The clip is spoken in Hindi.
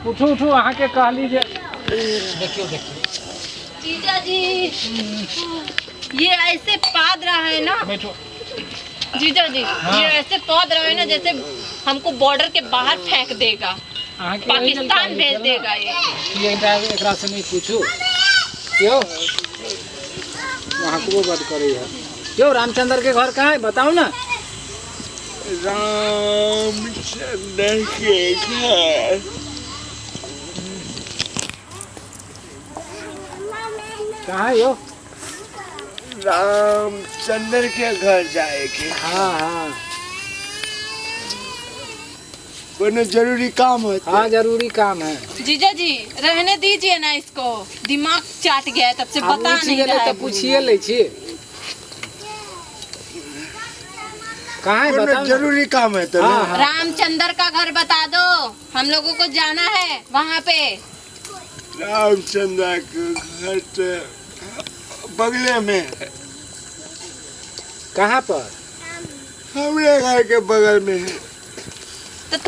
उठो उठो अहाँ के कहली जे देखियो देखियो जीजा जी ये ऐसे पाद रहा है ना। बैठो जीजा जी हाँ। ये ऐसे पौध रहा है ना जैसे हमको बॉर्डर के बाहर फेंक देगा, पाकिस्तान भेज देगा। ये एकरा से नहीं पूछू क्यों वहाँ को बात करे है क्यों। रामचंद्र के घर कहाँ है बताओ ना। रामचंद्र के घर कहाँ है यो। रामचंद्र के घर जाएगी। हाँ हाँ कोई जरूरी काम है। हाँ जरूरी काम है। जीजा जी रहने दीजिए ना, इसको दिमाग चाट गया है तब से बता नहीं रहा है। पूछिए ले छिए कहाँ है बताओ। जरूरी काम है तो हाँ, हाँ। रामचंद्र का घर बता दो, हम लोगों को जाना है वहाँ पे। रामचंद्र के घर तो बगले में है। कहाँ पर। हमारे घर के बगल में है।